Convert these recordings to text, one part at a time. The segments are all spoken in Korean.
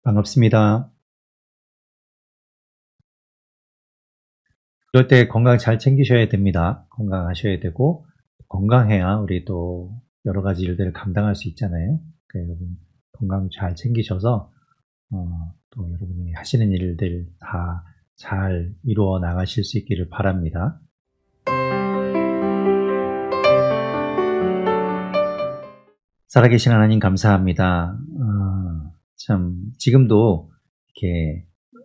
반갑습니다. 이럴 때 건강 잘 챙기셔야 됩니다. 건강하셔야 되고, 건강해야 우리 또 여러 가지 일들을 감당할 수 있잖아요. 그러니까 여러분, 건강 잘 챙기셔서, 또 여러분이 하시는 일들 다 잘 이루어 나가실 수 있기를 바랍니다. 살아계신 하나님 감사합니다. 참, 지금도 이렇게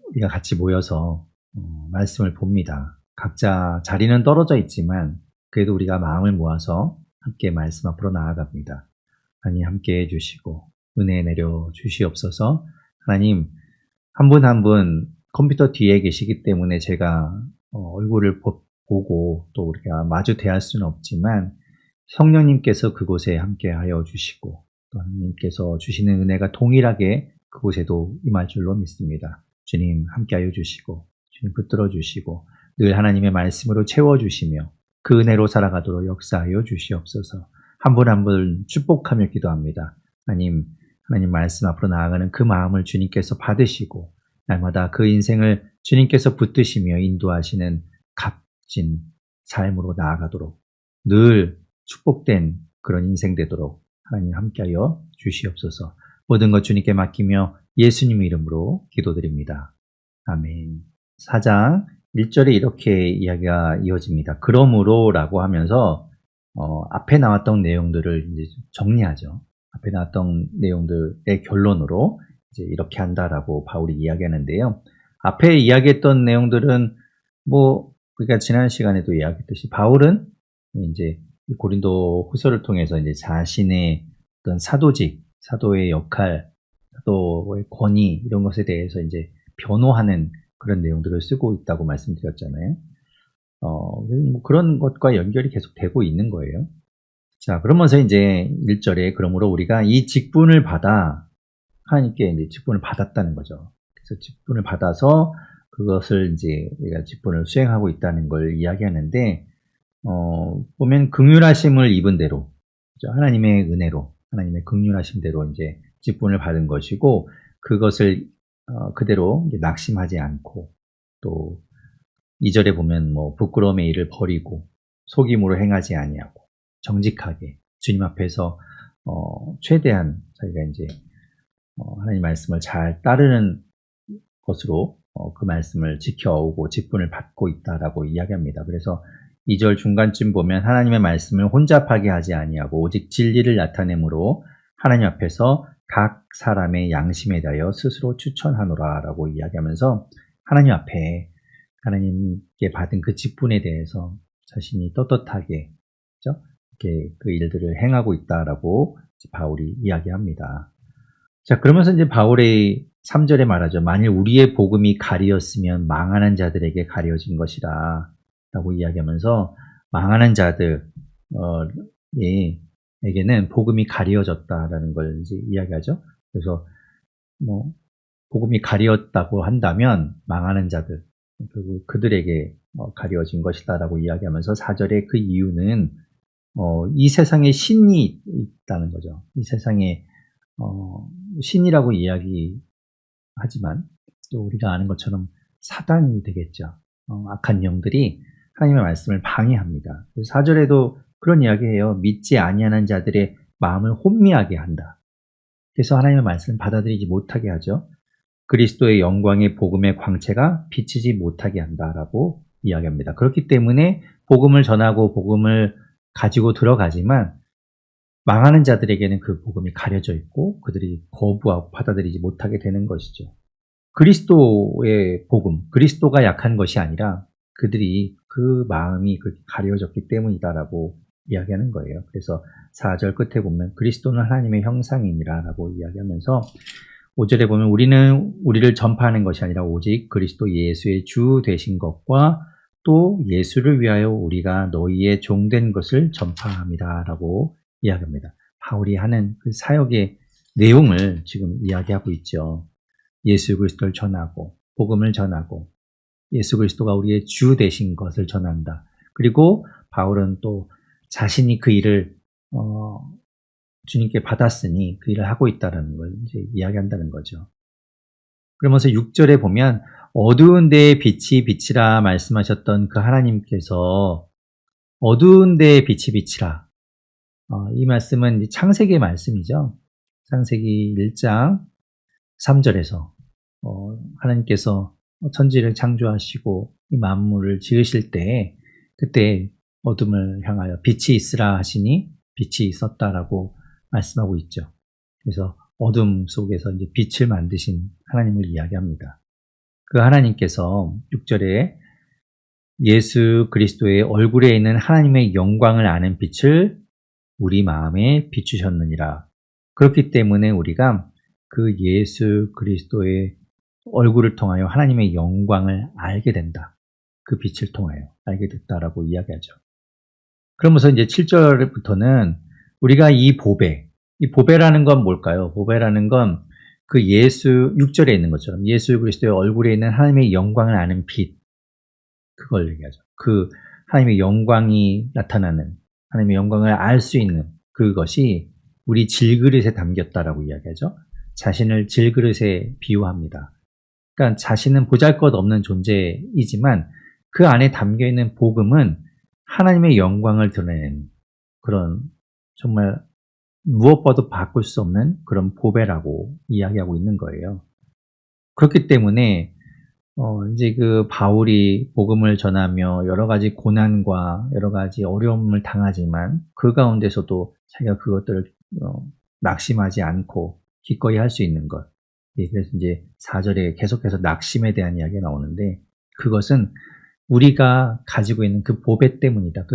우리가 같이 모여서 말씀을 봅니다. 각자 자리는 떨어져 있지만 그래도 우리가 마음을 모아서 함께 말씀 앞으로 나아갑니다. 하나님 함께 해주시고 은혜 내려 주시옵소서. 하나님 한 분 한 분 컴퓨터 뒤에 계시기 때문에 제가 얼굴을 보고 또 우리가 마주 대할 수는 없지만 성령님께서 그곳에 함께하여 주시고 또 하나님께서 주시는 은혜가 동일하게 그곳에도 임할 줄로 믿습니다. 주님 함께하여 주시고 주님 붙들어 주시고 늘 하나님의 말씀으로 채워주시며 그 은혜로 살아가도록 역사하여 주시옵소서. 한 분 한 분 축복하며 기도합니다. 하나님 말씀 앞으로 나아가는 그 마음을 주님께서 받으시고 날마다 그 인생을 주님께서 붙드시며 인도하시는 값진 삶으로 나아가도록 늘 축복된 그런 인생 되도록 하나님 함께하여 주시옵소서. 모든 것 주님께 맡기며 예수님의 이름으로 기도드립니다. 아멘. 4장 1절에 이렇게 이야기가 이어집니다. 그러므로라고 하면서 앞에 나왔던 내용들을 이제 정리하죠. 앞에 나왔던 내용들의 결론으로 이제 이렇게 한다라고 바울이 이야기하는데요. 앞에 이야기했던 내용들은 우리가 지난 시간에도 이야기했듯이 바울은 이제 고린도 후서를 통해서 이제 자신의 어떤 사도직, 사도의 역할, 사도의 권위 이런 것에 대해서 이제 변호하는 그런 내용들을 쓰고 있다고 말씀드렸잖아요. 그런 것과 연결이 계속 되고 있는 거예요. 자, 그러면서 이제 1절에 그러므로 우리가 이 직분을 받아 하나님께 이제 직분을 받았다는 거죠. 그래서 직분을 받아서 그것을 이제 우리가 직분을 수행하고 있다는 걸 이야기하는데 보면 긍휼하심을 입은 대로 하나님의 은혜로 하나님의 긍휼하심대로 이제 직분을 받은 것이고 그것을 그대로 이제 낙심하지 않고 또 2절에 보면 부끄러움의 일을 버리고 속임으로 행하지 아니하고 정직하게 주님 앞에서 최대한 자기가 이제 하나님 말씀을 잘 따르는 것으로 그 말씀을 지켜오고 직분을 받고 있다라고 이야기합니다. 그래서 2절 중간쯤 보면 하나님의 말씀을 혼잡하게 하지 아니하고 오직 진리를 나타내므로 하나님 앞에서 각 사람의 양심에 대하여 스스로 추천하노라 라고 이야기하면서 하나님 앞에 하나님께 받은 그 직분에 대해서 자신이 떳떳하게 이렇게 그 일들을 행하고 있다라고 바울이 이야기합니다. 자, 그러면서 이제 바울의 3절에 말하죠. 만일 우리의 복음이 가리었으면 망하는 자들에게 가려진 것이라 라고 이야기하면서 망하는 자들에게는 복음이 가려졌다라는 걸 이제 이야기하죠. 그래서 복음이 가리었다고 한다면 망하는 자들, 결국 그들에게 가려진 것이다라고 이야기하면서 4절에 그 이유는 이 세상에 신이 있다는 거죠. 이 세상에 신이라고 이야기하지만 또 우리가 아는 것처럼 사단이 되겠죠. 악한 영들이 하나님의 말씀을 방해합니다. 4절에도 그런 이야기해요. 믿지 아니하는 자들의 마음을 혼미하게 한다. 그래서 하나님의 말씀을 받아들이지 못하게 하죠. 그리스도의 영광의 복음의 광채가 비치지 못하게 한다라고 이야기합니다. 그렇기 때문에 복음을 전하고 복음을 가지고 들어가지만 망하는 자들에게는 그 복음이 가려져 있고 그들이 거부하고 받아들이지 못하게 되는 것이죠. 그리스도의 복음, 그리스도가 약한 것이 아니라 그들이 그 마음이 그렇게 가려졌기 때문이다라고 이야기하는 거예요. 그래서 4절 끝에 보면 그리스도는 하나님의 형상이니라라고 이야기하면서 5절에 보면 우리는 우리를 전파하는 것이 아니라 오직 그리스도 예수의 주 되신 것과 또 예수를 위하여 우리가 너희의 종된 것을 전파합니다라고 이야기합니다. 바울이 하는 그 사역의 내용을 지금 이야기하고 있죠. 예수 그리스도를 전하고 복음을 전하고 예수 그리스도가 우리의 주 되신 것을 전한다. 그리고 바울은 또 자신이 그 일을 주님께 받았으니 그 일을 하고 있다는 걸 이제 이야기한다는 거죠. 그러면서 6절에 보면 어두운 데에 빛이 비치라 말씀하셨던 그 하나님께서 어두운 데에 빛이 비치라. 이 말씀은 창세기의 말씀이죠. 창세기 1장 3절에서 하나님께서 천지를 창조하시고 이 만물을 지으실 때 그때 어둠을 향하여 빛이 있으라 하시니 빛이 있었다라고 말씀하고 있죠. 그래서 어둠 속에서 이제 빛을 만드신 하나님을 이야기합니다. 그 하나님께서 6절에 예수 그리스도의 얼굴에 있는 하나님의 영광을 아는 빛을 우리 마음에 비추셨느니라. 그렇기 때문에 우리가 그 예수 그리스도의 얼굴을 통하여 하나님의 영광을 알게 된다. 그 빛을 통하여 알게 됐다라고 이야기하죠. 그러면서 이제 7절부터는 우리가 이 보배라는 건 뭘까요? 보배라는 건 그 예수 6절에 있는 것처럼 예수 그리스도의 얼굴에 있는 하나님의 영광을 아는 빛, 그걸 얘기하죠. 그 하나님의 영광이 나타나는, 하나님의 영광을 알 수 있는 그것이 우리 질그릇에 담겼다라고 이야기하죠. 자신을 질그릇에 비유합니다. 그러니까 자신은 보잘것없는 존재이지만 그 안에 담겨있는 복음은 하나님의 영광을 드러내는 그런 정말 무엇과도 바꿀 수 없는 그런 보배라고 이야기하고 있는 거예요. 그렇기 때문에 이제 그 바울이 복음을 전하며 여러 가지 고난과 여러 가지 어려움을 당하지만 그 가운데서도 자기가 그것들을 낙심하지 않고 기꺼이 할 수 있는 것. 그래서 이제 4절에 계속해서 낙심에 대한 이야기가 나오는데 그것은 우리가 가지고 있는 그 보배 때문이다.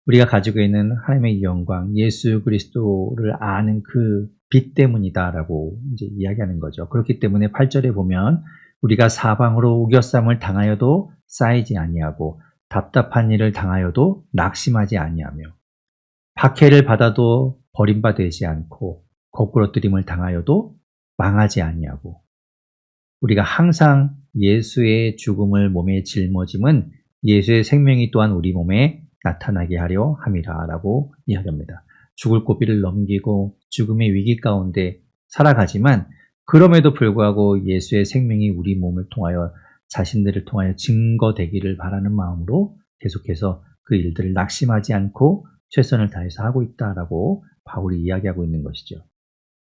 우리가 가지고 있는 하나님의 영광, 예수 그리스도를 아는 그 빛 때문이다라고 이제 이야기하는 거죠. 그렇기 때문에 8절에 보면 우리가 사방으로 우겨쌈을 당하여도 쌓이지 아니하고 답답한 일을 당하여도 낙심하지 아니하며 박해를 받아도 버림받지 않고 거꾸러뜨림을 당하여도 망하지 아니하고 우리가 항상 예수의 죽음을 몸에 짊어짐은 예수의 생명이 또한 우리 몸에 나타나게 하려 함이라 라고 이야기합니다. 죽을 고비를 넘기고 죽음의 위기 가운데 살아가지만 그럼에도 불구하고 예수의 생명이 우리 몸을 통하여 자신들을 통하여 증거되기를 바라는 마음으로 계속해서 그 일들을 낙심하지 않고 최선을 다해서 하고 있다라고 바울이 이야기하고 있는 것이죠.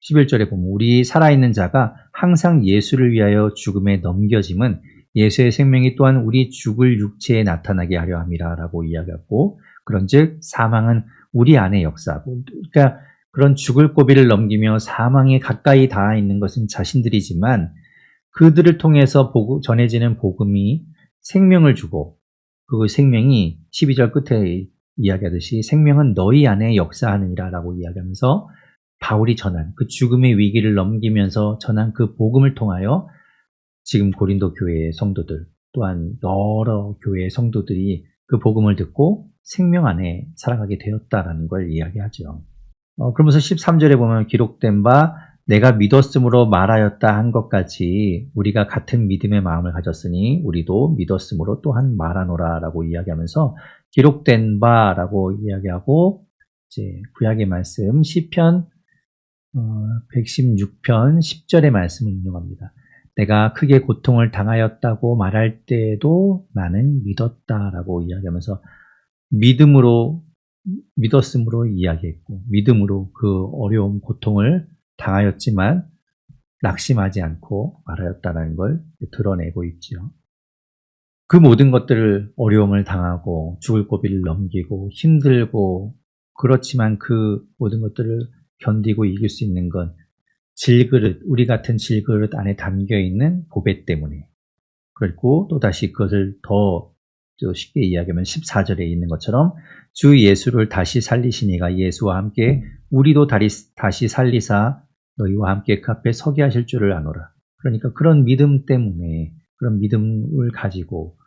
11절에 보면 우리 살아있는 자가 항상 예수를 위하여 죽음에 넘겨짐은 예수의 생명이 또한 우리 죽을 육체에 나타나게 하려 함이라 라고 이야기하고 그런즉 사망은 우리 안에 역사하고 그러니까 그런 죽을 고비를 넘기며 사망에 가까이 닿아 있는 것은 자신들이지만 그들을 통해서 전해지는 복음이 생명을 주고 그 생명이 12절 끝에 이야기하듯이 생명은 너희 안에 역사하느니라 라고 이야기하면서 바울이 전한 그 죽음의 위기를 넘기면서 전한 그 복음을 통하여 지금 고린도 교회의 성도들 또한 여러 교회의 성도들이 그 복음을 듣고 생명 안에 살아가게 되었다라는 걸 이야기하죠. 그러면서 13절에 보면 기록된 바 내가 믿었으므로 말하였다 한 것까지 우리가 같은 믿음의 마음을 가졌으니 우리도 믿었으므로 또한 말하노라 라고 이야기하면서 기록된 바라고 이야기하고 이제 구약의 말씀 시편 116편 10절의 말씀을 인용합니다. 내가 크게 고통을 당하였다고 말할 때에도 나는 믿었다라고 이야기하면서 믿었으므로 이야기했고 믿음으로 그 어려움 고통을 당하였지만 낙심하지 않고 말하였다는 걸 드러내고 있죠. 그 모든 것들을 어려움을 당하고 죽을 고비를 넘기고 힘들고 그렇지만 그 모든 것들을 견디고 이길 수 있는 건 질그릇, 우리 같은 질그릇 안에 담겨있는 보배 때문에 그리고 또다시 그것을 더 쉽게 이야기하면 14절에 있는 것처럼 주 예수를 다시 살리시니가 예수와 함께 우리도 다시 살리사 너희와 함께 그 앞에 서게 하실 줄을 아노라. 그러니까 그런 믿음 때문에 그런 믿음을 가지고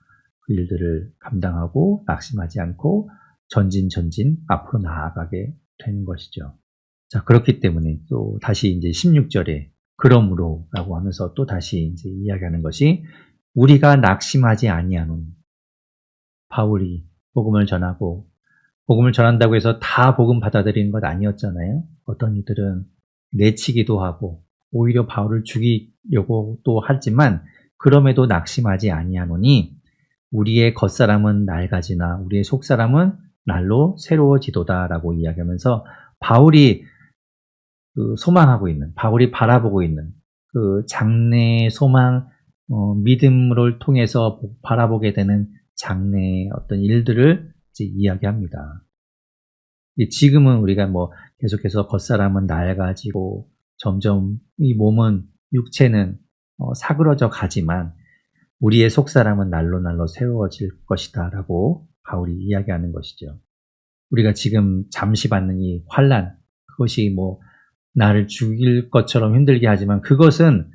그 일들을 감당하고 낙심하지 않고 전진 앞으로 나아가게 되는 것이죠. 자, 그렇기 때문에 또 다시 이제 16절에 그러므로 라고 하면서 또 다시 이제 이야기하는 것이 우리가 낙심하지 아니하노니 바울이 복음을 전한다고 해서 다 복음 받아들이는 것 아니었잖아요. 어떤 이들은 내치기도 하고 오히려 바울을 또 하지만 그럼에도 낙심하지 아니하노니 우리의 겉사람은 낡아지나 우리의 속사람은 날로 새로워지도다라고 이야기하면서 바울이 소망하고 있는, 바울이 바라보고 있는 그 장래의 소망, 믿음을 통해서 바라보게 되는 장래의 어떤 일들을 이제 이야기합니다. 지금은 우리가 계속해서 겉사람은 낡아지고 점점 이 몸은, 육체는 사그러져 가지만 우리의 속사람은 날로 날로 새로워질 것이다 라고 바울이 이야기하는 것이죠. 우리가 지금 잠시 받는 이 환난, 그것이 나를 죽일 것처럼 힘들게 하지만 그것은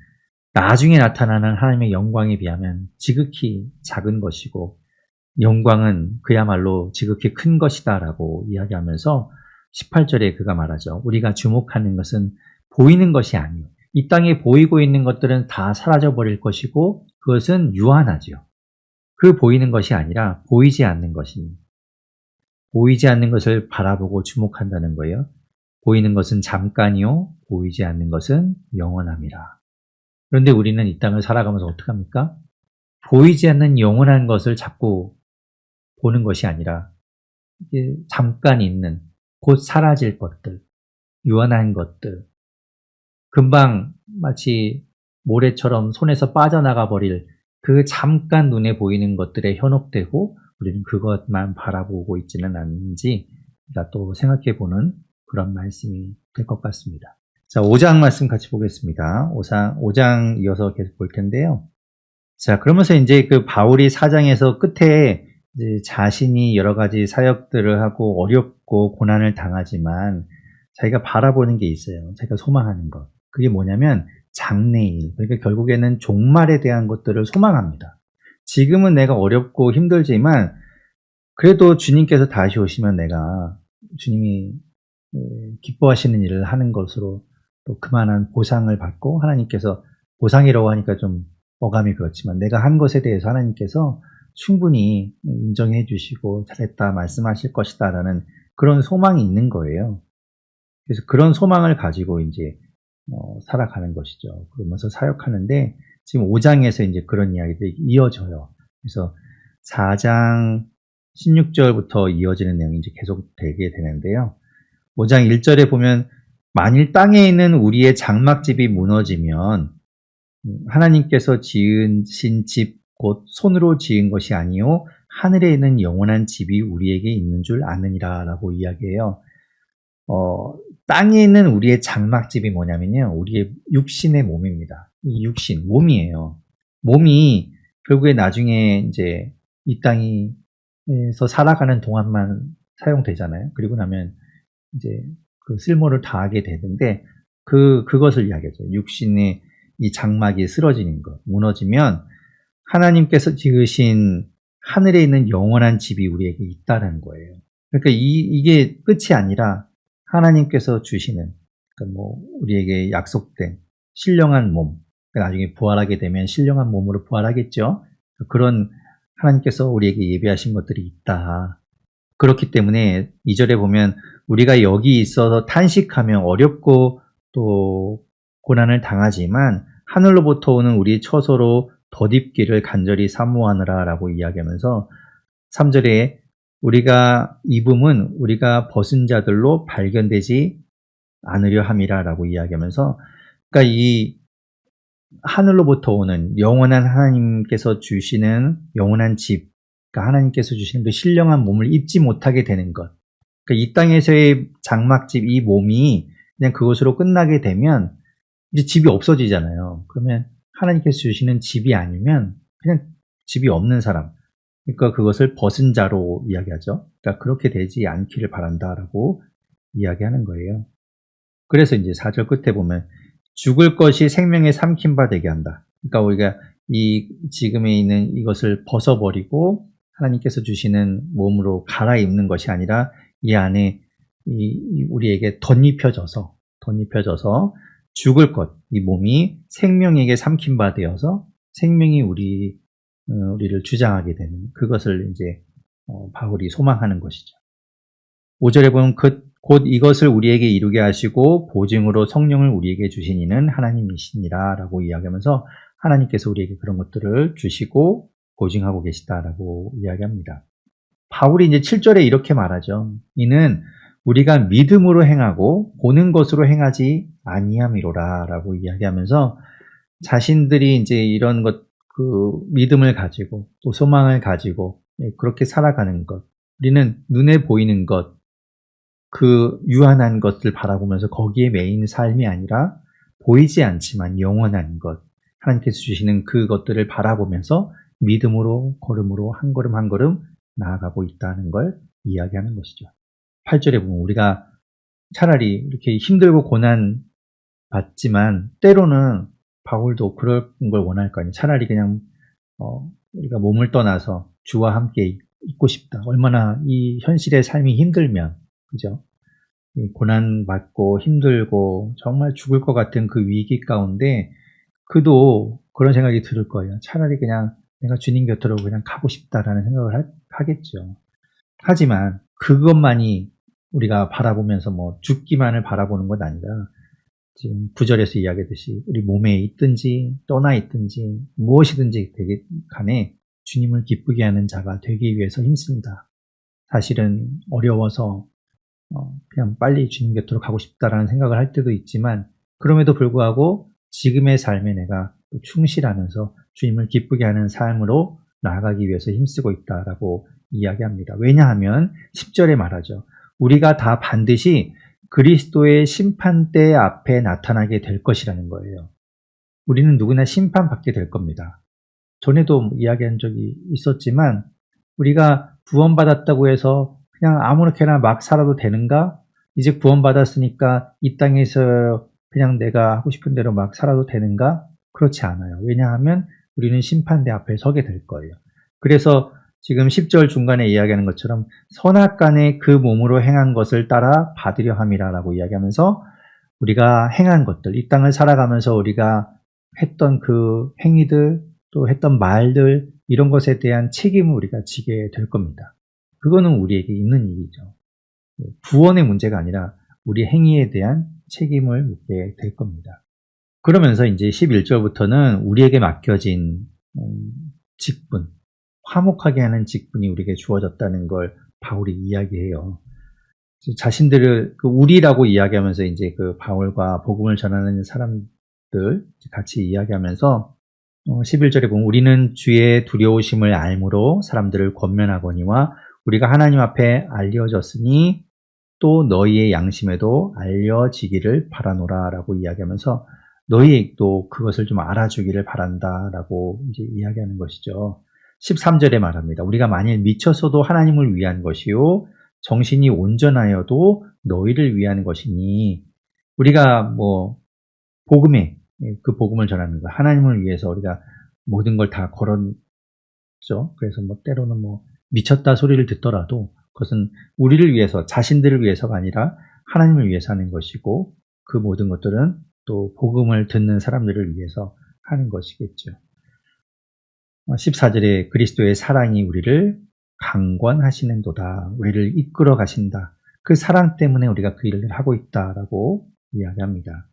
나중에 나타나는 하나님의 영광에 비하면 지극히 작은 것이고 영광은 그야말로 지극히 큰 것이다 라고 이야기하면서 18절에 그가 말하죠. 우리가 주목하는 것은 보이는 것이 아니요. 이 땅에 보이고 있는 것들은 다 사라져버릴 것이고 그것은 유한하죠. 그 보이는 것이 아니라 보이지 않는 것입니다. 보이지 않는 것을 바라보고 주목한다는 거예요. 보이는 것은 잠깐이요. 보이지 않는 것은 영원함이라. 그런데 우리는 이 땅을 살아가면서 어떻게 합니까? 보이지 않는 영원한 것을 자꾸 보는 것이 아니라 잠깐 있는, 곧 사라질 것들, 유한한 것들, 금방 마치 모래처럼 손에서 빠져나가 버릴 그 잠깐 눈에 보이는 것들에 현혹되고 우리는 그것만 바라보고 있지는 않는지 또 생각해보는 그런 말씀이 될 것 같습니다. 자, 5장 말씀 같이 보겠습니다. 5장 이어서 계속 볼 텐데요. 자, 그러면서 이제 그 바울이 4장에서 끝에 이제 자신이 여러 가지 사역들을 하고 어렵고 고난을 당하지만 자기가 바라보는 게 있어요. 자기가 소망하는 것. 그게 뭐냐면 장래일. 그러니까 결국에는 종말에 대한 것들을 소망합니다. 지금은 내가 어렵고 힘들지만 그래도 주님께서 다시 오시면 내가 주님이 기뻐하시는 일을 하는 것으로 또 그만한 보상을 받고 하나님께서 보상이라고 하니까 좀 어감이 그렇지만 내가 한 것에 대해서 하나님께서 충분히 인정해 주시고 잘했다 말씀하실 것이다 라는 그런 소망이 있는 거예요. 그래서 그런 소망을 가지고 이제 살아가는 것이죠. 그러면서 사역하는데 지금 5장에서 이제 그런 이야기들이 이어져요. 그래서 4장 16절부터 이어지는 내용이 이제 계속 되게 되는데요. 5장 1절에 보면 만일 땅에 있는 우리의 장막집이 무너지면 하나님께서 지으신 집 곧 손으로 지은 것이 아니요 하늘에 있는 영원한 집이 우리에게 있는 줄 아느니라 라고 이야기해요. 땅에 있는 우리의 장막집이 뭐냐면요. 우리의 육신의 몸입니다. 이 육신, 몸이에요. 몸이 결국에 나중에 이제 이 땅에서 살아가는 동안만 사용되잖아요. 그리고 나면 이제 그 쓸모를 다하게 되는데 그것을 이야기하죠. 육신의 이 장막이 쓰러지는 것, 무너지면 하나님께서 지으신 하늘에 있는 영원한 집이 우리에게 있다는 거예요. 그러니까 이게 끝이 아니라 하나님께서 주시는 우리에게 약속된 신령한 몸, 나중에 부활하게 되면 신령한 몸으로 부활하겠죠. 그런 하나님께서 우리에게 예비하신 것들이 있다. 그렇기 때문에 2절에 보면 우리가 여기 있어서 탄식하며 어렵고 또 고난을 당하지만 하늘로부터 오는 우리 처소로 덧입기를 간절히 사모하느라 라고 이야기하면서 3절에 우리가 입음은 우리가 벗은 자들로 발견되지 않으려 함이라 라고 이야기하면서 그러니까 이 하늘로부터 오는 영원한 하나님께서 주시는 영원한 집, 그러니까 하나님께서 주시는 그 신령한 몸을 입지 못하게 되는 것. 그러니까 이 땅에서의 장막집, 이 몸이 그냥 그것으로 끝나게 되면 이제 집이 없어지잖아요. 그러면 하나님께서 주시는 집이 아니면 그냥 집이 없는 사람. 그러니까 그것을 벗은 자로 이야기하죠. 그러니까 그렇게 되지 않기를 바란다라고 이야기하는 거예요. 그래서 이제 4절 끝에 보면 죽을 것이 생명에 삼킨 바 되게 한다. 그러니까 우리가 이 지금에 있는 이것을 벗어버리고 하나님께서 주시는 몸으로 갈아입는 것이 아니라 이 안에 우리에게 덧입혀져서 죽을 것, 이 몸이 생명에게 삼킨 바 되어서 생명이 우리를 주장하게 되는 그것을 이제 바울이 소망하는 것이죠. 5절에 보면 곧 이것을 우리에게 이루게 하시고 보증으로 성령을 우리에게 주신 이는 하나님이시니라 라고 이야기하면서 하나님께서 우리에게 그런 것들을 주시고 보증하고 계시다라고 이야기합니다. 바울이 이제 7절에 이렇게 말하죠. 이는 우리가 믿음으로 행하고 보는 것으로 행하지 아니함이로라 라고 이야기하면서 자신들이 이제 이런 믿음을 가지고 또 소망을 가지고 그렇게 살아가는 것, 우리는 눈에 보이는 것, 그 유한한 것을 바라보면서 거기에 매인 삶이 아니라 보이지 않지만 영원한 것, 하나님께서 주시는 그것들을 바라보면서 믿음으로 걸음으로 한 걸음 한 걸음 나아가고 있다는 걸 이야기하는 것이죠. 8절에 보면 우리가 차라리 이렇게 힘들고 고난 받지만 때로는 바울도 그런 걸 원할 거 아니에요. 차라리 그냥 우리가 몸을 떠나서 주와 함께 있고 싶다. 얼마나 이 현실의 삶이 힘들면, 그죠? 고난 받고 힘들고 정말 죽을 것 같은 그 위기 가운데 그도 그런 생각이 들을 거예요. 차라리 그냥 내가 주님 곁으로 그냥 가고 싶다라는 생각을 하겠죠. 하지만 그것만이 우리가 바라보면서 죽기만을 바라보는 건 아니라 지금 9절에서 이야기했듯이 우리 몸에 있든지 떠나 있든지 무엇이든지 되게 간에 주님을 기쁘게 하는 자가 되기 위해서 힘씁니다. 사실은 어려워서 그냥 빨리 주님 곁으로 가고 싶다라는 생각을 할 때도 있지만 그럼에도 불구하고 지금의 삶에 내가 충실하면서 주님을 기쁘게 하는 삶으로 나아가기 위해서 힘쓰고 있다라고 이야기합니다. 왜냐하면 10절에 말하죠. 우리가 다 반드시 그리스도의 심판대 앞에 나타나게 될 것이라는 거예요. 우리는 누구나 심판받게 될 겁니다. 전에도 이야기한 적이 있었지만 우리가 구원받았다고 해서 그냥 아무렇게나 막 살아도 되는가? 이제 구원받았으니까 이 땅에서 그냥 내가 하고 싶은 대로 막 살아도 되는가? 그렇지 않아요. 왜냐하면 우리는 심판대 앞에 서게 될 거예요. 그래서 지금 10절 중간에 이야기하는 것처럼 선악간에 그 몸으로 행한 것을 따라 받으려 함이라 라고 이야기하면서 우리가 행한 것들, 이 땅을 살아가면서 우리가 했던 그 행위들 또 했던 말들 이런 것에 대한 책임을 우리가 지게 될 겁니다. 그거는 우리에게 있는 일이죠. 구원의 문제가 아니라 우리 행위에 대한 책임을 묻게 될 겁니다. 그러면서 이제 11절부터는 우리에게 맡겨진 직분, 화목하게 하는 직분이 우리에게 주어졌다는 걸 바울이 이야기해요. 자신들을 우리라고 이야기하면서 이제 그 바울과 복음을 전하는 사람들 같이 이야기하면서 11절에 보면 우리는 주의 두려우심을 알므로 사람들을 권면하거니와 우리가 하나님 앞에 알려졌으니 또 너희의 양심에도 알려지기를 바라노라 라고 이야기하면서 너희도 그것을 좀 알아주기를 바란다라고 이제 이야기하는 것이죠. 13절에 말합니다. 우리가 만일 미쳐서도 하나님을 위한 것이요 정신이 온전하여도 너희를 위한 것이니 우리가 복음에 그 복음을 전하는 거 하나님을 위해서 우리가 모든 걸 다 걸었죠. 그래서 때로는 미쳤다 소리를 듣더라도 그것은 우리를 위해서 자신들을 위해서가 아니라 하나님을 위해서 하는 것이고 그 모든 것들은 또 복음을 듣는 사람들을 위해서 하는 것이겠죠. 14절에 그리스도의 사랑이 우리를 강권하시는도다. 우리를 이끌어 가신다. 그 사랑 때문에 우리가 그 일을 하고 있다라고 이야기합니다.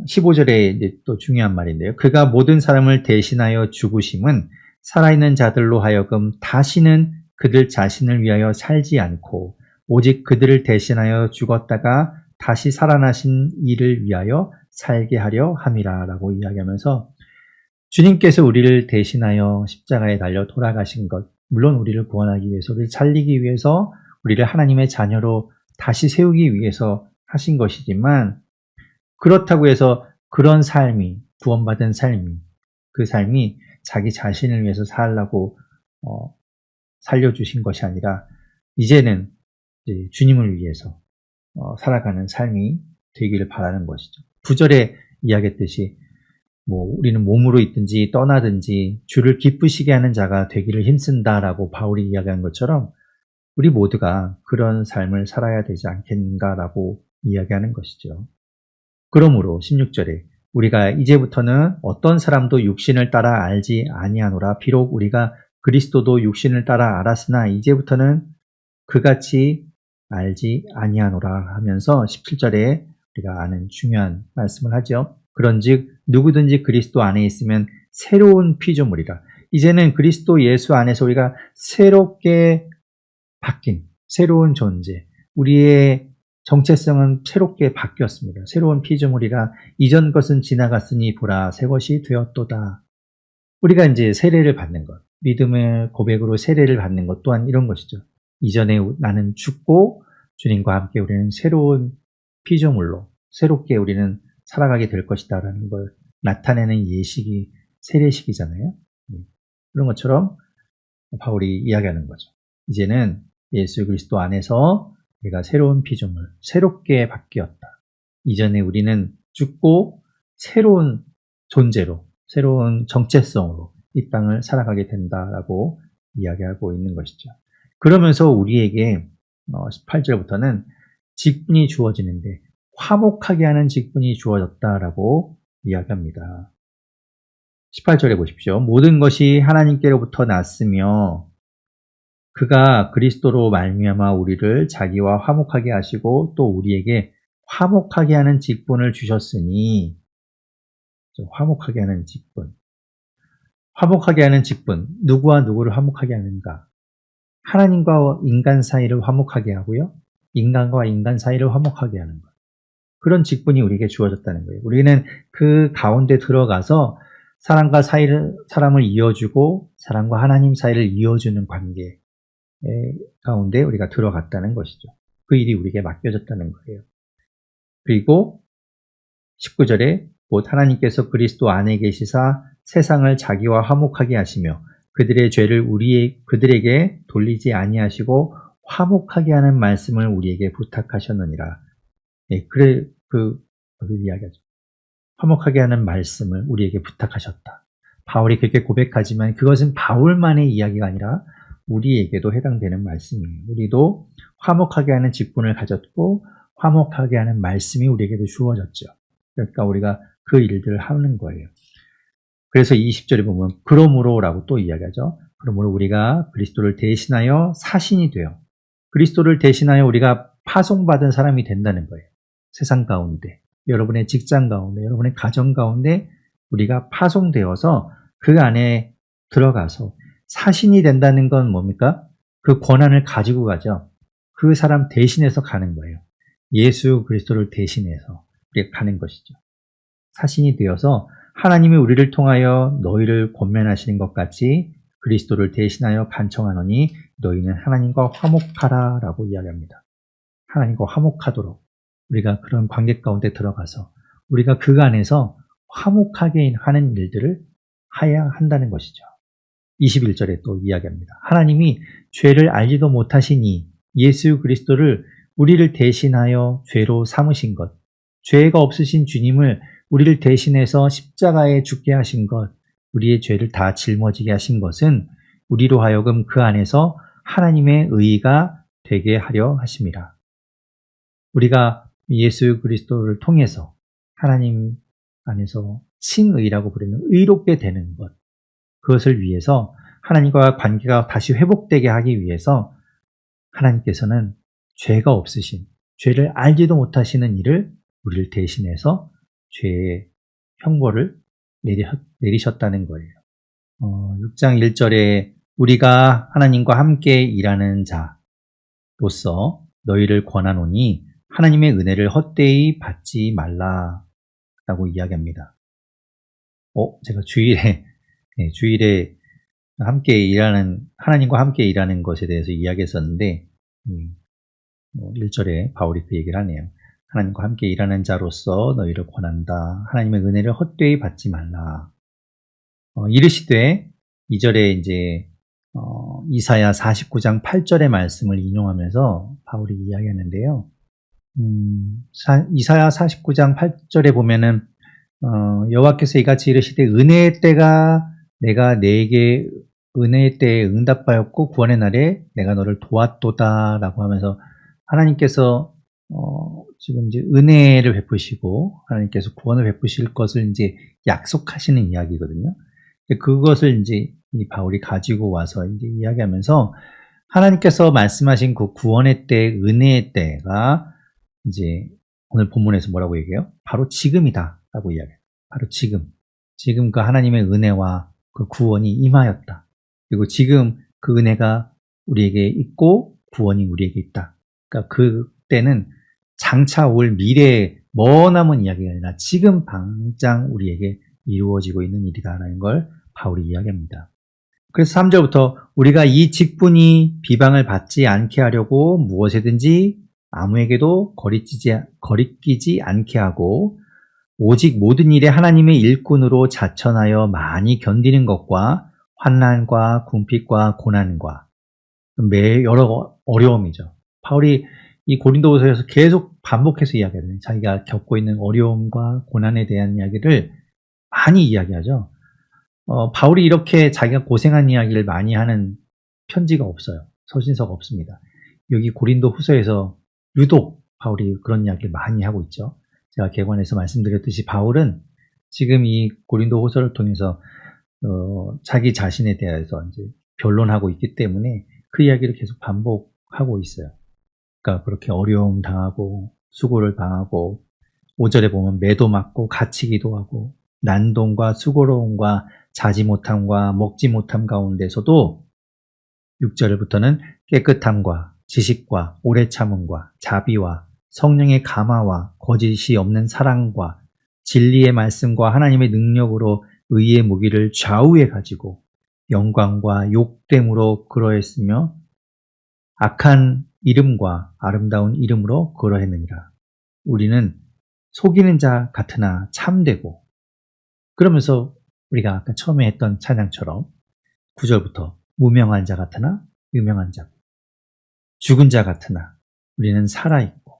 15절에 이제 또 중요한 말인데요. 그가 모든 사람을 대신하여 죽으심은 살아있는 자들로 하여금 다시는 그들 자신을 위하여 살지 않고 오직 그들을 대신하여 죽었다가 다시 살아나신 이를 위하여 살게 하려 함이라 라고 이야기하면서 주님께서 우리를 대신하여 십자가에 달려 돌아가신 것, 물론 우리를 구원하기 위해서, 우리를 살리기 위해서, 우리를 하나님의 자녀로 다시 세우기 위해서 하신 것이지만 그렇다고 해서 그런 삶이, 구원받은 삶이, 그 삶이 자기 자신을 위해서 살라고 살려주신 것이 아니라 이제는 이제 주님을 위해서 살아가는 삶이 되기를 바라는 것이죠. 9절에 이야기했듯이 우리는 몸으로 있든지 떠나든지 주를 기쁘시게 하는 자가 되기를 힘쓴다라고 바울이 이야기한 것처럼 우리 모두가 그런 삶을 살아야 되지 않겠는가라고 이야기하는 것이죠. 그러므로 16절에 우리가 이제부터는 어떤 사람도 육신을 따라 알지 아니하노라. 비록 우리가 그리스도도 육신을 따라 알았으나 이제부터는 그같이 알지 아니하노라 하면서 17절에 우리가 아는 중요한 말씀을 하죠. 그런즉 누구든지 그리스도 안에 있으면 새로운 피조물이라. 이제는 그리스도 예수 안에서 우리가 새롭게 바뀐 새로운 존재, 우리의 정체성은 새롭게 바뀌었습니다. 새로운 피조물이라. 이전 것은 지나갔으니 보라 새 것이 되었도다. 우리가 이제 세례를 받는 것, 믿음의 고백으로 세례를 받는 것 또한 이런 것이죠. 이전에 나는 죽고 주님과 함께 우리는 새로운 피조물로 새롭게 우리는 살아가게 될 것이다라는 걸 나타내는 예식이 세례식이잖아요. 그런 것처럼 바울이 이야기하는 거죠. 이제는 예수 그리스도 안에서 우리가 새로운 피조물, 새롭게 바뀌었다. 이전에 우리는 죽고 새로운 존재로, 새로운 정체성으로 이 땅을 살아가게 된다라고 이야기하고 있는 것이죠. 그러면서 우리에게 18절부터는 직분이 주어지는데 화목하게 하는 직분이 주어졌다라고 이야기합니다. 18절에 보십시오. 모든 것이 하나님께로부터 났으며 그가 그리스도로 말미암아 우리를 자기와 화목하게 하시고 또 우리에게 화목하게 하는 직분을 주셨으니 화목하게 하는 직분. 화목하게 하는 직분. 누구와 누구를 화목하게 하는가? 하나님과 인간 사이를 화목하게 하고요. 인간과 인간 사이를 화목하게 하는 것. 그런 직분이 우리에게 주어졌다는 거예요. 우리는 그 가운데 들어가서 사람을 이어주고 사람과 하나님 사이를 이어주는 관계 가운데 우리가 들어갔다는 것이죠. 그 일이 우리에게 맡겨졌다는 거예요. 그리고 19절에 곧 하나님께서 그리스도 안에 계시사 세상을 자기와 화목하게 하시며 그들의 죄를 그들에게 돌리지 아니하시고 화목하게 하는 말씀을 우리에게 부탁하셨느니라. 거기 이야기하죠. 화목하게 하는 말씀을 우리에게 부탁하셨다. 바울이 그렇게 고백하지만 그것은 바울만의 이야기가 아니라 우리에게도 해당되는 말씀이에요. 우리도 화목하게 하는 직분을 가졌고 화목하게 하는 말씀이 우리에게도 주어졌죠. 그러니까 우리가 그 일들을 하는 거예요. 그래서 20절에 보면 그러므로라고 또 이야기하죠. 그러므로 우리가 그리스도를 대신하여 사신이 되어 그리스도를 대신하여 우리가 파송받은 사람이 된다는 거예요. 세상 가운데, 여러분의 직장 가운데, 여러분의 가정 가운데 우리가 파송되어서 그 안에 들어가서 사신이 된다는 건 뭡니까? 그 권한을 가지고 가죠. 그 사람 대신해서 가는 거예요. 예수 그리스도를 대신해서 우리가 가는 것이죠. 사신이 되어서 하나님이 우리를 통하여 너희를 권면하시는 것 같이 그리스도를 대신하여 간청하노니 너희는 하나님과 화목하라 라고 이야기합니다. 하나님과 화목하도록 우리가 그런 관계 가운데 들어가서 우리가 그 안에서 화목하게 하는 일들을 해야 한다는 것이죠. 21절에 또 이야기합니다. 하나님이 죄를 알지도 못하시니 예수 그리스도를 우리를 대신하여 죄로 삼으신 것, 죄가 없으신 주님을 우리를 대신해서 십자가에 죽게 하신 것, 우리의 죄를 다 짊어지게 하신 것은 우리로 하여금 그 안에서 하나님의 의가 되게 하려 하심이라. 우리가 예수 그리스도를 통해서 하나님 안에서 신의라고 부르는 의롭게 되는 것, 그것을 위해서 하나님과 관계가 다시 회복되게 하기 위해서 하나님께서는 죄가 없으신, 죄를 알지도 못하시는 이를 우리를 대신해서 죄의 형벌을 내리셨다는 거예요. 6장 1절에 우리가 하나님과 함께 일하는 자로서 너희를 권하노니 하나님의 은혜를 헛되이 받지 말라라고 이야기합니다. 제가 주일에 하나님과 함께 일하는 것에 대해서 이야기했었는데 1절에 바울이 그 얘기를 하네요. 하나님과 함께 일하는 자로서 너희를 권한다. 하나님의 은혜를 헛되이 받지 말라. 이르시되 2절에 이제 이사야 49장 8절의 말씀을 인용하면서 바울이 이야기하는데요. 이사야 49장 8절에 보면은 여호와께서 이같이 이르시되 은혜의 때가 내가 네게 은혜의 때에 응답하였고 구원의 날에 내가 너를 도왔도다라고 하면서 하나님께서 지금 이제 은혜를 베푸시고 하나님께서 구원을 베푸실 것을 이제 약속하시는 이야기거든요. 그것을 이제 이 바울이 가지고 와서 이제 이야기하면서 하나님께서 말씀하신 그 구원의 때, 은혜의 때가 이제 오늘 본문에서 뭐라고 얘기해요? 바로 지금이다 라고 이야기해요. 바로 지금. 지금 그 하나님의 은혜와 그 구원이 임하였다. 그리고 지금 그 은혜가 우리에게 있고 구원이 우리에게 있다. 그러니까 그때는 장차 올 미래의 머나먼 이야기가 아니라 지금 당장 우리에게 이루어지고 있는 일이다라는 걸 바울이 이야기합니다. 그래서 3절부터 우리가 이 직분이 비방을 받지 않게 하려고 무엇이든지 아무에게도 거리끼지 않게 하고 오직 모든 일에 하나님의 일꾼으로 자천하여 많이 견디는 것과 환난과 궁핍과 고난과 여러 어려움이죠. 바울이 이 고린도후서에서 계속 반복해서 이야기하거든요. 자기가 겪고 있는 어려움과 고난에 대한 이야기를 많이 이야기하죠. 바울이 이렇게 자기가 고생한 이야기를 많이 하는 편지가 없어요. 서신서가 없습니다. 여기 고린도후서에서 유독 바울이 그런 이야기를 많이 하고 있죠. 제가 개관에서 말씀드렸듯이 바울은 지금 이 고린도후서를 통해서 자기 자신에 대해서 이제 변론하고 있기 때문에 그 이야기를 계속 반복하고 있어요. 그러니까 그렇게 어려움 당하고 수고를 당하고 5절에 보면 매도 맞고 갇히기도 하고 난동과 수고로움과 자지 못함과 먹지 못함 가운데서도 6절부터는 깨끗함과 지식과 오래 참음과 자비와 성령의 감화와 거짓이 없는 사랑과 진리의 말씀과 하나님의 능력으로 의의 무기를 좌우에 가지고 영광과 욕됨으로 그러했으며 악한 이름과 아름다운 이름으로 그러했느니라. 우리는 속이는 자 같으나 참되고, 그러면서 우리가 아까 처음에 했던 찬양처럼 9절부터 무명한 자 같으나 유명한 자, 죽은 자 같으나 우리는 살아있고,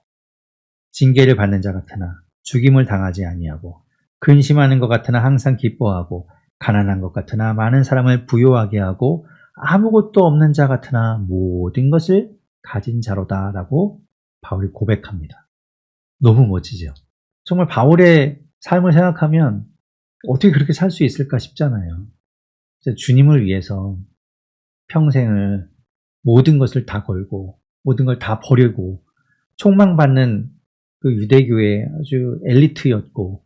징계를 받는 자 같으나 죽임을 당하지 아니하고, 근심하는 것 같으나 항상 기뻐하고, 가난한 것 같으나 많은 사람을 부요하게 하고, 아무것도 없는 자 같으나 모든 것을 가진 자로다라고 바울이 고백합니다. 너무 멋지죠? 정말 바울의 삶을 생각하면 어떻게 그렇게 살 수 있을까 싶잖아요. 주님을 위해서 평생을 모든 것을 다 걸고 모든 걸 다 버리고 총망받는 그 유대교의 아주 엘리트였고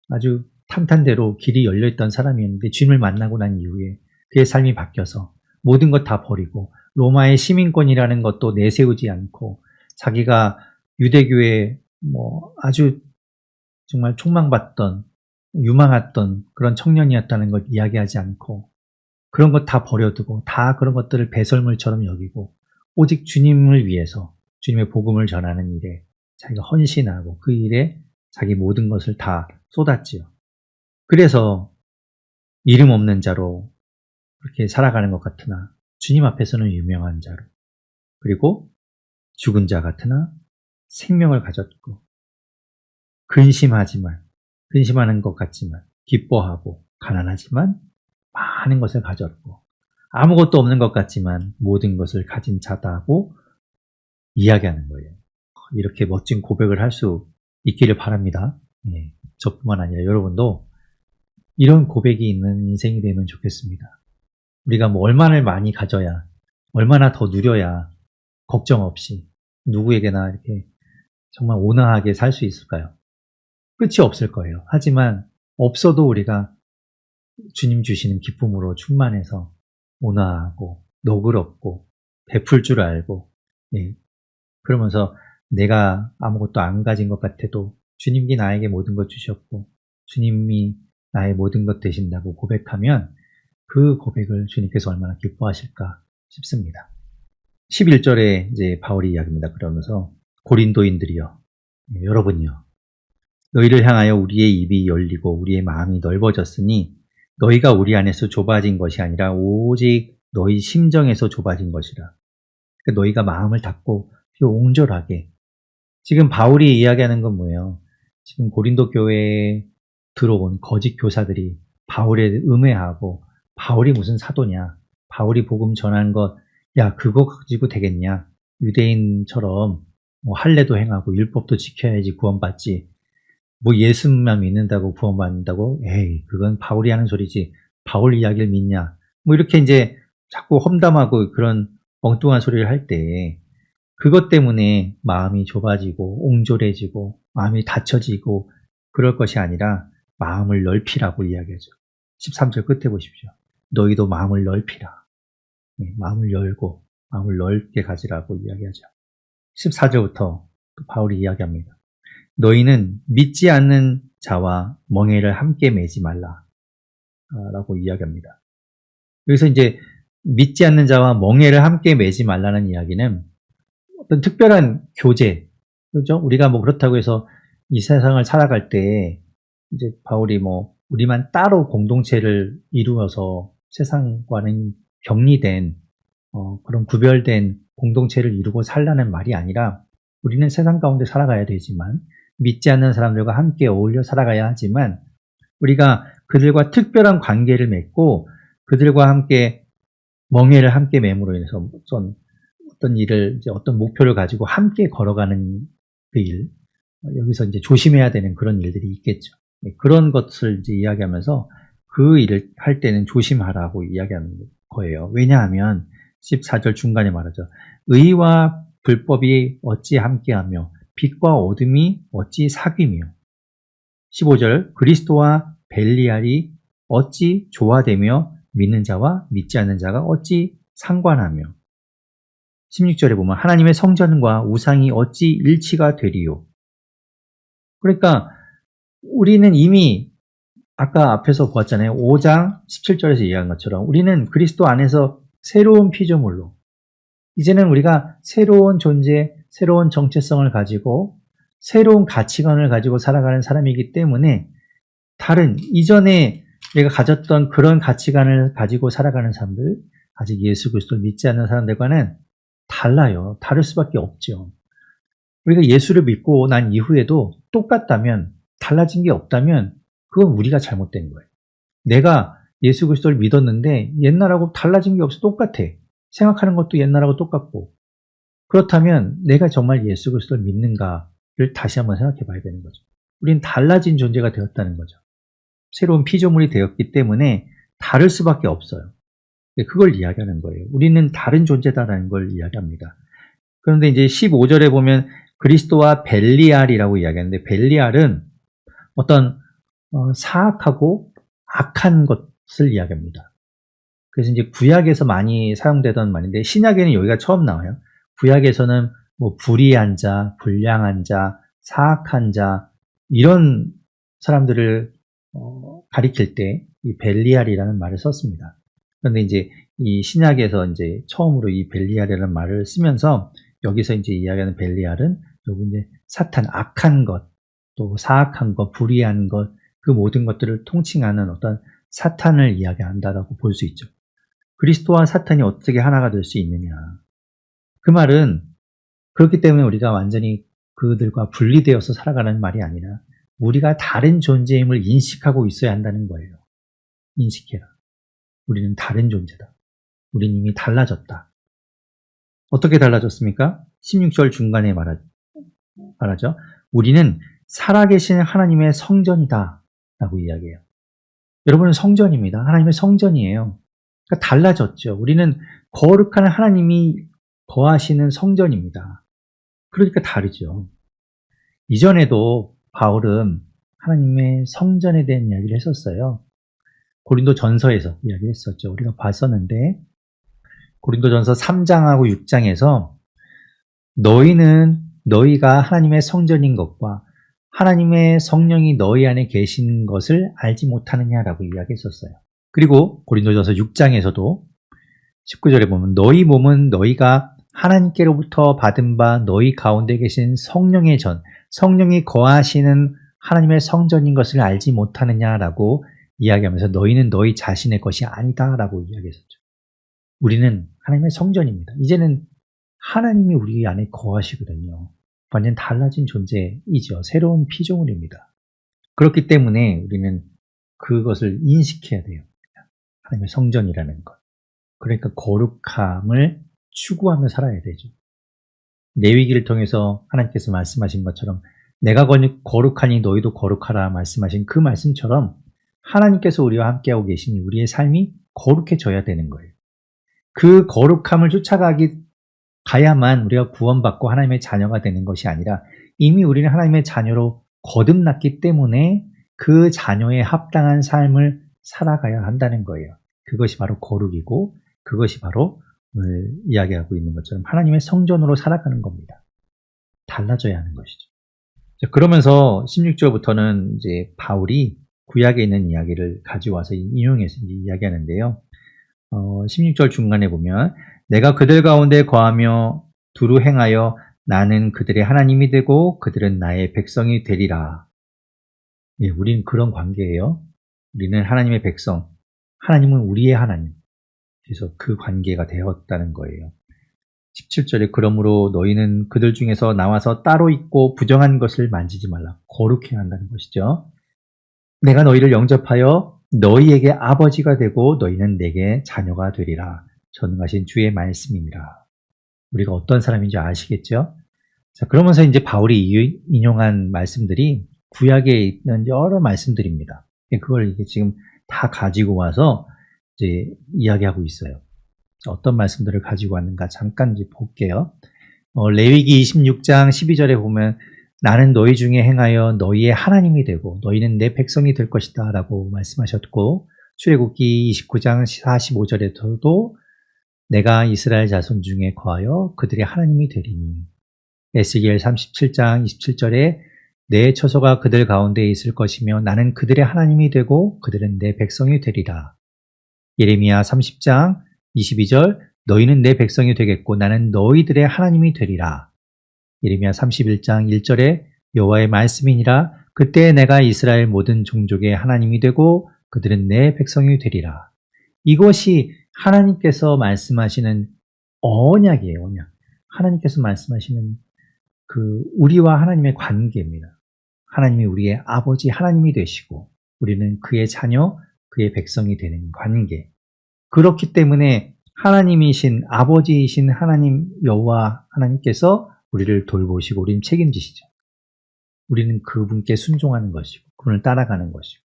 아주 탄탄대로 길이 열려있던 사람이었는데 주님을 만나고 난 이후에 그의 삶이 바뀌어서 모든 것 다 버리고 로마의 시민권이라는 것도 내세우지 않고 자기가 유대교의 아주 정말 촉망받던 유망했던 그런 청년이었다는 걸 이야기하지 않고 그런 것 다 버려두고 다 그런 것들을 배설물처럼 여기고 오직 주님을 위해서 주님의 복음을 전하는 일에 자기가 헌신하고 그 일에 자기 모든 것을 다 쏟았지요. 그래서 이름 없는 자로 그렇게 살아가는 것 같으나 주님 앞에서는 유명한 자로, 그리고 죽은 자 같으나 생명을 가졌고, 근심하는 것 같지만 기뻐하고, 가난하지만 많은 것을 가졌고, 아무것도 없는 것 같지만 모든 것을 가진 자다고 이야기하는 거예요. 이렇게 멋진 고백을 할 수 있기를 바랍니다. 저뿐만 아니라 여러분도 이런 고백이 있는 인생이 되면 좋겠습니다. 우리가 얼마나 많이 가져야, 얼마나 더 누려야 걱정 없이 누구에게나 이렇게 정말 온화하게 살 수 있을까요? 끝이 없을 거예요. 하지만 없어도 우리가 주님 주시는 기쁨으로 충만해서 온화하고 너그럽고 베풀 줄 알고, 그러면서 내가 아무것도 안 가진 것 같아도 주님이 나에게 모든 것 주셨고 주님이 나의 모든 것 되신다고 고백하면 그 고백을 주님께서 얼마나 기뻐하실까 싶습니다. 11절에 이제 바울이 이야기합니다. 그러면서 고린도인들이여, 여러분이여, 너희를 향하여 우리의 입이 열리고 우리의 마음이 넓어졌으니 너희가 우리 안에서 좁아진 것이 아니라 오직 너희 심정에서 좁아진 것이라. 그러니까 너희가 마음을 닫고 옹졸하게. 지금 바울이 이야기하는 건 뭐예요? 지금 고린도 교회에 들어온 거짓 교사들이 바울에 음해하고, 바울이 무슨 사도냐, 바울이 복음 전한 것, 야 그거 가지고 되겠냐, 유대인처럼 할례도 행하고 율법도 지켜야지 구원받지, 예수만 믿는다고 구원받는다고? 에이, 그건 바울이 하는 소리지, 바울 이야기를 믿냐, 이렇게 이제 자꾸 험담하고 그런 엉뚱한 소리를 할 때 그것 때문에 마음이 좁아지고 옹졸해지고 마음이 닫혀지고 그럴 것이 아니라 마음을 넓히라고 이야기하죠. 13절 끝에 보십시오. 너희도 마음을 넓히라. 마음을 열고 마음을 넓게 가지라고 이야기하죠. 14절부터 바울이 이야기합니다. 너희는 믿지 않는 자와 멍에를 함께 매지 말라 라고 이야기합니다. 여기서 이제 믿지 않는 자와 멍에를 함께 매지 말라는 이야기는 어떤 특별한 교제, 그렇죠? 우리가 뭐 그렇다고 해서 이 세상을 살아갈 때 이제 바울이 뭐 우리만 따로 공동체를 이루어서 세상과는 격리된 그런 구별된 공동체를 이루고 살라는 말이 아니라 우리는 세상 가운데 살아가야 되지만 믿지 않는 사람들과 함께 어울려 살아가야 하지만 우리가 그들과 특별한 관계를 맺고 그들과 함께 멍에를 함께 맴으로 인해서 어떤 일을 이제 어떤 목표를 가지고 함께 걸어가는 그 일, 여기서 이제 조심해야 되는 그런 일들이 있겠죠. 그런 것을 이제 이야기하면서 그 일을 할 때는 조심하라고 이야기하는 거예요. 왜냐하면 14절 중간에 말하죠. 의와 불법이 어찌 함께하며 빛과 어둠이 어찌 사귀며 15절 그리스도와 벨리알이 어찌 조화되며 믿는 자와 믿지 않는 자가 어찌 상관하며 16절에 보면 하나님의 성전과 우상이 어찌 일치가 되리요. 그러니까 우리는 이미 아까 앞에서 보았잖아요. 5장 17절에서 이야기한 것처럼 우리는 그리스도 안에서 새로운 피조물로 이제는 우리가 새로운 존재, 새로운 정체성을 가지고 새로운 가치관을 가지고 살아가는 사람이기 때문에 다른 이전에 우리가 가졌던 그런 가치관을 가지고 살아가는 사람들, 아직 예수 그리스도를 믿지 않는 사람들과는 달라요. 다를 수밖에 없죠. 우리가 예수를 믿고 난 이후에도 똑같다면, 달라진 게 없다면 그건 우리가 잘못된 거예요. 내가 예수 그리스도를 믿었는데 옛날하고 달라진 게 없어. 똑같아. 생각하는 것도 옛날하고 똑같고. 그렇다면 내가 정말 예수 그리스도를 믿는가를 다시 한번 생각해 봐야 되는 거죠. 우리는 달라진 존재가 되었다는 거죠. 새로운 피조물이 되었기 때문에 다를 수밖에 없어요. 그걸 이야기하는 거예요. 우리는 다른 존재다라는 걸 이야기합니다. 그런데 이제 15절에 보면 그리스도와 벨리알이라고 이야기하는데 벨리알은 어떤 사악하고 악한 것을 이야기합니다. 그래서 이제 구약에서 많이 사용되던 말인데 신약에는 여기가 처음 나와요. 구약에서는 뭐 불의한 자, 불량한 자, 사악한 자 이런 사람들을 가리킬 때 이 벨리알이라는 말을 썼습니다. 그런데 이제 이 신약에서 이제 처음으로 이 벨리알이라는 말을 쓰면서 여기서 이제 이야기하는 벨리알은 여기 이제 사탄, 악한 것, 또 사악한 것, 불의한 것, 그 모든 것들을 통칭하는 어떤 사탄을 이야기한다라고 볼 수 있죠. 그리스도와 사탄이 어떻게 하나가 될 수 있느냐. 그 말은 그렇기 때문에 우리가 완전히 그들과 분리되어서 살아가는 말이 아니라 우리가 다른 존재임을 인식하고 있어야 한다는 거예요. 인식해라. 우리는 다른 존재다. 우리는 이미 달라졌다. 어떻게 달라졌습니까? 16절 중간에 말하죠. 우리는 살아계신 하나님의 성전이다 라고 이야기해요. 여러분은 성전입니다. 하나님의 성전이에요. 그러니까 달라졌죠. 우리는 거룩한 하나님이 거하시는 성전입니다. 그러니까 다르죠. 이전에도 바울은 하나님의 성전에 대한 이야기를 했었어요. 고린도 전서에서 이야기를 했었죠. 우리가 봤었는데 고린도 전서 3장하고 6장에서 너희는 너희가 하나님의 성전인 것과 하나님의 성령이 너희 안에 계신 것을 알지 못하느냐라고 이야기했었어요. 그리고 고린도전서 6장에서도 19절에 보면 너희 몸은 너희가 하나님께로부터 받은 바 너희 가운데 계신 성령의 전, 성령이 거하시는 하나님의 성전인 것을 알지 못하느냐라고 이야기하면서 너희는 너희 자신의 것이 아니다라고 이야기했었죠. 우리는 하나님의 성전입니다. 이제는 하나님이 우리 안에 거하시거든요. 완전 달라진 존재이죠. 새로운 피조물입니다. 그렇기 때문에 우리는 그것을 인식해야 돼요. 하나님의 성전이라는 것. 그러니까 거룩함을 추구하며 살아야 되죠. 레위기를 통해서 하나님께서 말씀하신 것처럼 내가 거룩하니 너희도 거룩하라 말씀하신 그 말씀처럼 하나님께서 우리와 함께하고 계시니 우리의 삶이 거룩해져야 되는 거예요. 그 거룩함을 가야만 우리가 구원받고 하나님의 자녀가 되는 것이 아니라 이미 우리는 하나님의 자녀로 거듭났기 때문에 그 자녀에 합당한 삶을 살아가야 한다는 거예요. 그것이 바로 거룩이고 그것이 바로 오늘 이야기하고 있는 것처럼 하나님의 성전으로 살아가는 겁니다. 달라져야 하는 것이죠. 그러면서 16절부터는 이제 바울이 구약에 있는 이야기를 가져와서 인용해서 이야기하는데요. 16절 중간에 보면 내가 그들 가운데 거하며 두루 행하여 나는 그들의 하나님이 되고 그들은 나의 백성이 되리라. 예, 우리는 그런 관계예요. 우리는 하나님의 백성, 하나님은 우리의 하나님. 그래서 그 관계가 되었다는 거예요. 17절에 그러므로 너희는 그들 중에서 나와서 따로 있고 부정한 것을 만지지 말라. 거룩해야 한다는 것이죠. 내가 너희를 영접하여 너희에게 아버지가 되고 너희는 내게 자녀가 되리라. 전능하신 주의 말씀입니다. 우리가 어떤 사람인지 아시겠죠? 자, 그러면서 이제 바울이 인용한 말씀들이 구약에 있는 여러 말씀들입니다. 그걸 이게 지금 다 가지고 와서 이제 이야기하고 있어요. 어떤 말씀들을 가지고 왔는가 잠깐 이제 볼게요. 레위기 26장 12절에 보면 나는 너희 중에 행하여 너희의 하나님이 되고 너희는 내 백성이 될 것이다 라고 말씀하셨고, 출애굽기 29장 45절에서도 내가 이스라엘 자손 중에 거하여 그들의 하나님이 되리니, 에스겔 37장 27절에 내 처소가 그들 가운데 있을 것이며 나는 그들의 하나님이 되고 그들은 내 백성이 되리라. 예레미야 30장 22절 너희는 내 백성이 되겠고 나는 너희들의 하나님이 되리라. 예레미야 31장 1절에 여호와의 말씀이니라 그때 내가 이스라엘 모든 종족의 하나님이 되고 그들은 내 백성이 되리라. 이것이 하나님께서 말씀하시는 언약이에요. 언약. 하나님께서 말씀하시는 그 우리와 하나님의 관계입니다. 하나님이 우리의 아버지 하나님이 되시고 우리는 그의 자녀, 그의 백성이 되는 관계. 그렇기 때문에 하나님이신 아버지이신 하나님 여호와 하나님께서 우리를 돌보시고 우리는 책임지시죠. 우리는 그분께 순종하는 것이고 그분을 따라가는 것이고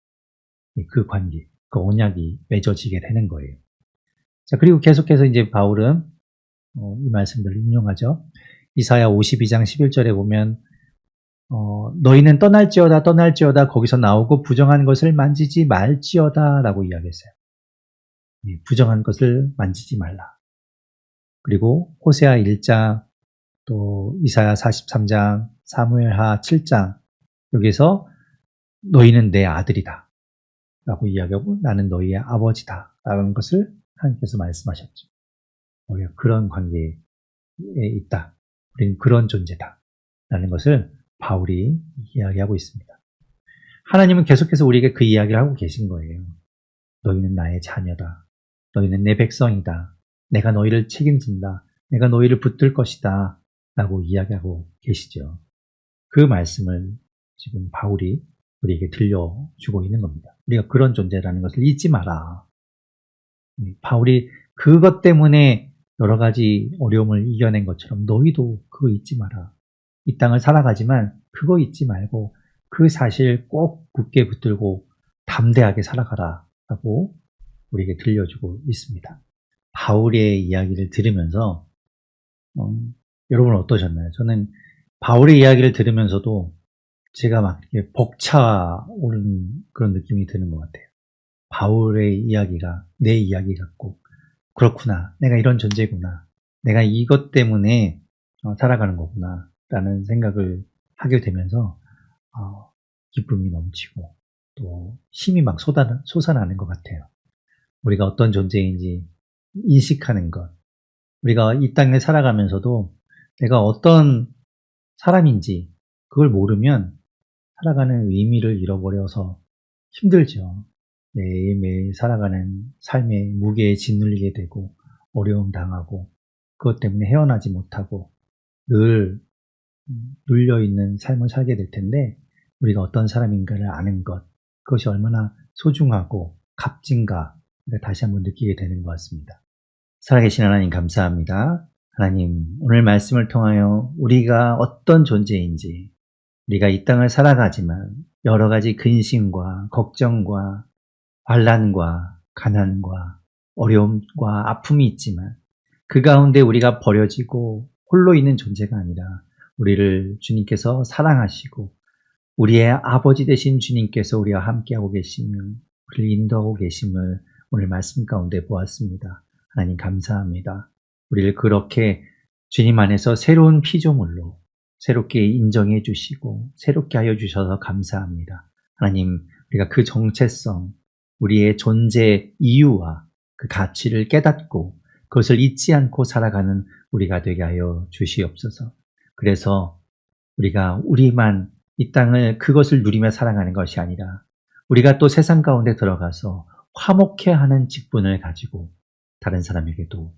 그 관계, 그 언약이 맺어지게 되는 거예요. 자, 그리고 계속해서 이제 바울은 이 말씀들을 인용하죠. 이사야 52장 11절에 보면 너희는 떠날지어다 거기서 나오고 부정한 것을 만지지 말지어다 라고 이야기했어요. 부정한 것을 만지지 말라. 그리고 호세아 1장 또 이사야 43장 사무엘하 7장 여기서 너희는 내 아들이다 라고 이야기하고 나는 너희의 아버지다 라는 것을 하나님께서 말씀하셨죠. 우리가 그런 관계에 있다. 우리는 그런 존재다 라는 것을 바울이 이야기하고 있습니다. 하나님은 계속해서 우리에게 그 이야기를 하고 계신 거예요. 너희는 나의 자녀다. 너희는 내 백성이다. 내가 너희를 책임진다. 내가 너희를 붙들 것이다 라고 이야기하고 계시죠. 그 말씀을 지금 바울이 우리에게 들려주고 있는 겁니다. 우리가 그런 존재라는 것을 잊지 마라. 바울이 그것 때문에 여러 가지 어려움을 이겨낸 것처럼 너희도 그거 잊지 마라. 이 땅을 살아가지만 그거 잊지 말고 그 사실 꼭 굳게 붙들고 담대하게 살아가라 라고 우리에게 들려주고 있습니다. 바울의 이야기를 들으면서 여러분 어떠셨나요? 저는 바울의 이야기를 들으면서도 제가 막 이렇게 벅차오르는 그런 느낌이 드는 것 같아요. 바울의 이야기가 내 이야기 같고 그렇구나. 내가 이런 존재구나. 내가 이것 때문에 살아가는 거구나. 라는 생각을 하게 되면서 기쁨이 넘치고 또 힘이 막 솟아나는 것 같아요. 우리가 어떤 존재인지 인식하는 것. 우리가 이 땅에 살아가면서도 내가 어떤 사람인지 그걸 모르면 살아가는 의미를 잃어버려서 힘들죠. 매일매일 살아가는 삶의 무게에 짓눌리게 되고 어려움 당하고 그것 때문에 헤어나지 못하고 늘 눌려있는 삶을 살게 될 텐데 우리가 어떤 사람인가를 아는 것, 그것이 얼마나 소중하고 값진가 다시 한번 느끼게 되는 것 같습니다. 살아계신 하나님 감사합니다. 하나님, 오늘 말씀을 통하여 우리가 어떤 존재인지, 우리가 이 땅을 살아가지만 여러 가지 근심과 걱정과 환난과 가난과 어려움과 아픔이 있지만 그 가운데 우리가 버려지고 홀로 있는 존재가 아니라 우리를 주님께서 사랑하시고 우리의 아버지 되신 주님께서 우리와 함께하고 계시며 우리를 인도하고 계심을 오늘 말씀 가운데 보았습니다. 하나님 감사합니다. 우리를 그렇게 주님 안에서 새로운 피조물로 새롭게 인정해 주시고 새롭게 하여 주셔서 감사합니다. 하나님, 우리가 그 정체성, 우리의 존재 이유와 그 가치를 깨닫고 그것을 잊지 않고 살아가는 우리가 되게 하여 주시옵소서. 그래서 우리가 우리만 이 땅을 그것을 누리며 살아가는 것이 아니라 우리가 또 세상 가운데 들어가서 화목해하는 직분을 가지고 다른 사람에게도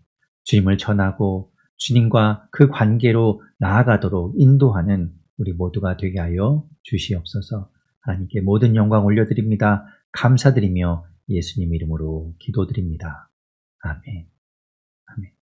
주님을 전하고 주님과 그 관계로 나아가도록 인도하는 우리 모두가 되게 하여 주시옵소서. 하나님께 모든 영광 올려드립니다. 감사드리며 예수님 이름으로 기도드립니다. 아멘. 아멘.